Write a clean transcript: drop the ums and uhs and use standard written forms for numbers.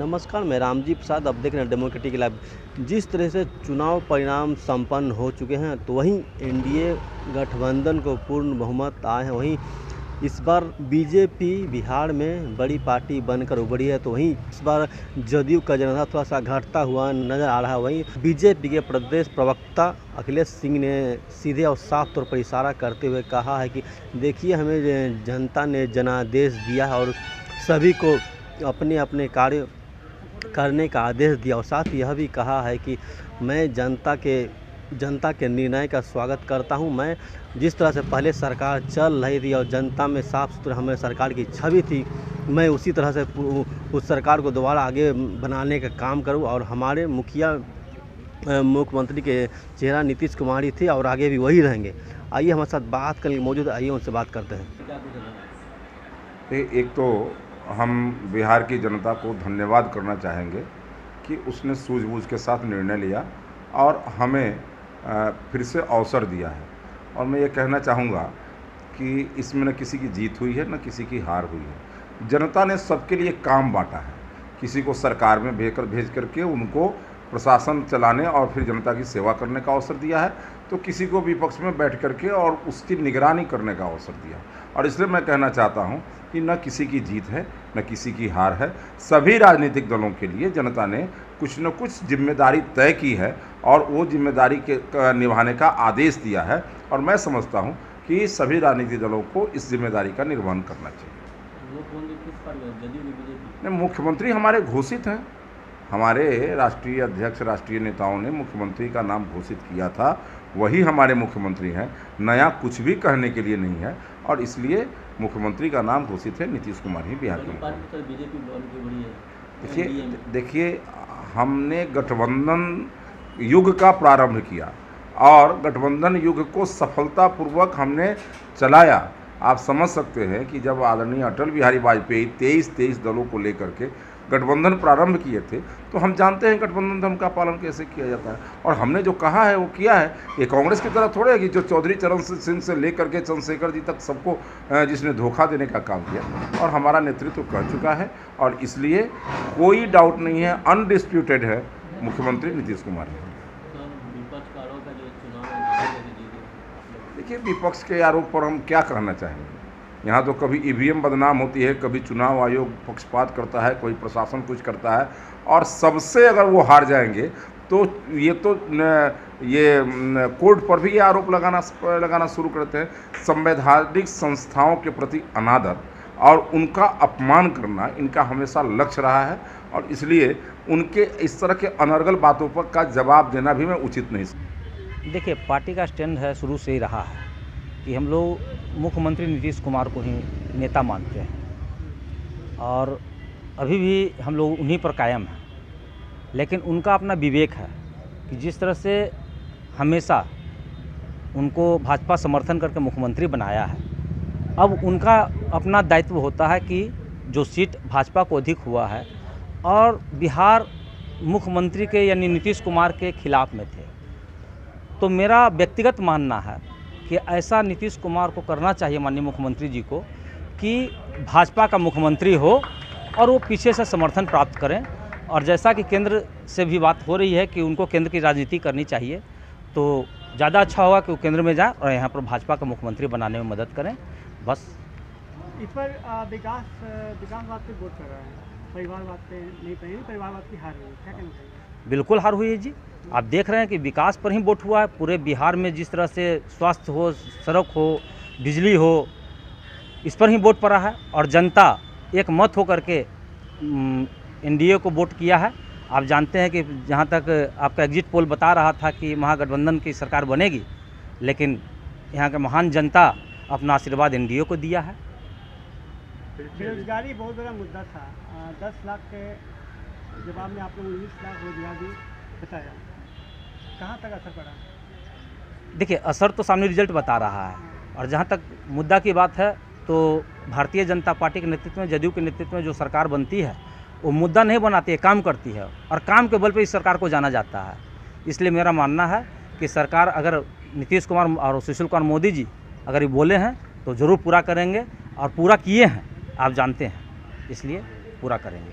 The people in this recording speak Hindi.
नमस्कार, मैं रामजी प्रसाद। अब देख रहे हैं डेमोक्रेटिक लाइव। जिस तरह से चुनाव परिणाम संपन्न हो चुके हैं, तो वहीं एनडीए गठबंधन को पूर्ण बहुमत आए हैं। वहीं इस बार बीजेपी बिहार में बड़ी पार्टी बनकर उभरी है, तो वहीं इस बार जदयू का जनता थोड़ा सा घटता हुआ नजर आ रहा है। वहीं बीजेपी के प्रदेश प्रवक्ता अखिलेश सिंह ने सीधे और साफ तौर पर इशारा करते हुए कहा है कि देखिए, हमें जनता ने जनादेश दिया है और सभी को अपने अपने कार्य करने का आदेश दिया। और साथ यह भी कहा है कि मैं जनता के निर्णय का स्वागत करता हूं। मैं जिस तरह से पहले सरकार चल रही थी और जनता में साफ सुथरा हमारे सरकार की छवि थी, मैं उसी तरह से उस सरकार को दोबारा आगे बनाने का काम करूं। और हमारे मुख्यमंत्री के चेहरा नीतीश कुमार ही थे और आगे भी वही रहेंगे। आइए हमारे साथ बात करने मौजूद, आइए उनसे बात करते हैं। एक तो हम बिहार की जनता को धन्यवाद करना चाहेंगे कि उसने सूझबूझ के साथ निर्णय लिया और हमें फिर से अवसर दिया है। और मैं ये कहना चाहूँगा कि इसमें न किसी की जीत हुई है, न किसी की हार हुई है। जनता ने सबके लिए काम बांटा है। किसी को सरकार में भेज करके उनको प्रशासन चलाने और फिर जनता की सेवा करने का अवसर दिया है, तो किसी को विपक्ष में बैठ करके और उसकी निगरानी करने का अवसर दिया। और इसलिए मैं कहना चाहता हूं कि न किसी की जीत है, न किसी की हार है। सभी राजनीतिक दलों के लिए जनता ने कुछ न कुछ जिम्मेदारी तय की है और वो जिम्मेदारी के निभाने का आदेश दिया है। और मैं समझता हूं कि सभी राजनीतिक दलों को इस जिम्मेदारी का निर्वहन करना चाहिए। मुख्यमंत्री हमारे घोषित हैं। हमारे राष्ट्रीय अध्यक्ष, राष्ट्रीय नेताओं ने मुख्यमंत्री का नाम घोषित किया था, वही हमारे मुख्यमंत्री हैं। नया कुछ भी कहने के लिए नहीं है और इसलिए मुख्यमंत्री का नाम घोषित है नीतीश कुमार ही बिहार के। देखिए, हमने गठबंधन युग का प्रारंभ किया और गठबंधन युग को सफलतापूर्वक हमने चलाया। आप समझ सकते हैं कि जब आदरणीय अटल बिहारी वाजपेयी 23 दलों को लेकर के गठबंधन प्रारंभ किए थे, तो हम जानते हैं गठबंधन धर्म का पालन कैसे किया जाता है। और हमने जो कहा है वो किया है। ये कांग्रेस की तरह थोड़े है कि जो चौधरी चरण सिंह से लेकर के चंद्रशेखर जी तक सबको जिसने धोखा देने का काम किया। और हमारा नेतृत्व कर चुका है और इसलिए कोई डाउट नहीं है, अनडिस्प्यूटेड है, मुख्यमंत्री नीतीश कुमार है। देखिए, विपक्ष के आरोप पर हम क्या कहना चाहेंगे। यहाँ तो कभी ईवीएम बदनाम होती है, कभी चुनाव आयोग पक्षपात करता है, कोई प्रशासन कुछ करता है और सबसे अगर वो हार जाएंगे तो ये कोर्ट पर भी ये आरोप लगाना शुरू करते हैं। संवैधानिक संस्थाओं के प्रति अनादर और उनका अपमान करना इनका हमेशा लक्ष्य रहा है और इसलिए उनके इस तरह के अनर्गल बातों पर का जवाब देना भी मैं उचित नहीं समझता। देखिए, पार्टी का स्टैंड है, शुरू से ही रहा है कि हम लोग मुख्यमंत्री नीतीश कुमार को ही नेता मानते हैं और अभी भी हम लोग उन्हीं पर कायम हैं। लेकिन उनका अपना विवेक है कि जिस तरह से हमेशा उनको भाजपा समर्थन करके मुख्यमंत्री बनाया है, अब उनका अपना दायित्व होता है कि जो सीट भाजपा को अधिक हुआ है और बिहार मुख्यमंत्री के यानी नीतीश कुमार के खिलाफ में थे, तो मेरा व्यक्तिगत मानना है कि ऐसा नीतीश कुमार को करना चाहिए, माननीय मुख्यमंत्री जी को, कि भाजपा का मुख्यमंत्री हो और वो पीछे से समर्थन प्राप्त करें। और जैसा कि केंद्र से भी बात हो रही है कि उनको केंद्र की राजनीति करनी चाहिए, तो ज़्यादा अच्छा होगा कि वो केंद्र में जाए और यहाँ पर भाजपा का मुख्यमंत्री बनाने में मदद करें। बस इस पर विकासवाद पे वोट कर रहे हैं, परिवारवाद पे नहीं, परिवारवाद की हार हुई, क्या कहना चाहिए? बिल्कुल हार हुई है जी। आप देख रहे हैं कि विकास पर ही वोट हुआ है पूरे बिहार में। जिस तरह से स्वास्थ्य हो, सड़क हो, बिजली हो, इस पर ही वोट पड़ा है और जनता एक मत होकर के एनडीए को वोट किया है। आप जानते हैं कि जहां तक आपका एग्जिट पोल बता रहा था कि महागठबंधन की सरकार बनेगी, लेकिन यहाँ के महान जनता अपना आशीर्वाद एनडीए को दिया है। बेरोजगारी बहुत बड़ा मुद्दा था। 10 लाख के जवाब में आपने 19 लाख रोजगार भी बताया, कहाँ तक असर पड़ा? देखिए, असर तो सामने रिजल्ट बता रहा है। और जहाँ तक मुद्दा की बात है, तो भारतीय जनता पार्टी के नेतृत्व में, जदयू के नेतृत्व में जो सरकार बनती है, वो मुद्दा नहीं बनाती है, काम करती है और काम के बल पर इस सरकार को जाना जाता है। इसलिए मेरा मानना है कि सरकार, अगर नीतीश कुमार और सुशील कुमार मोदी जी अगर ये बोले हैं तो ज़रूर पूरा करेंगे और पूरा किए हैं, आप जानते हैं, इसलिए पूरा करेंगे।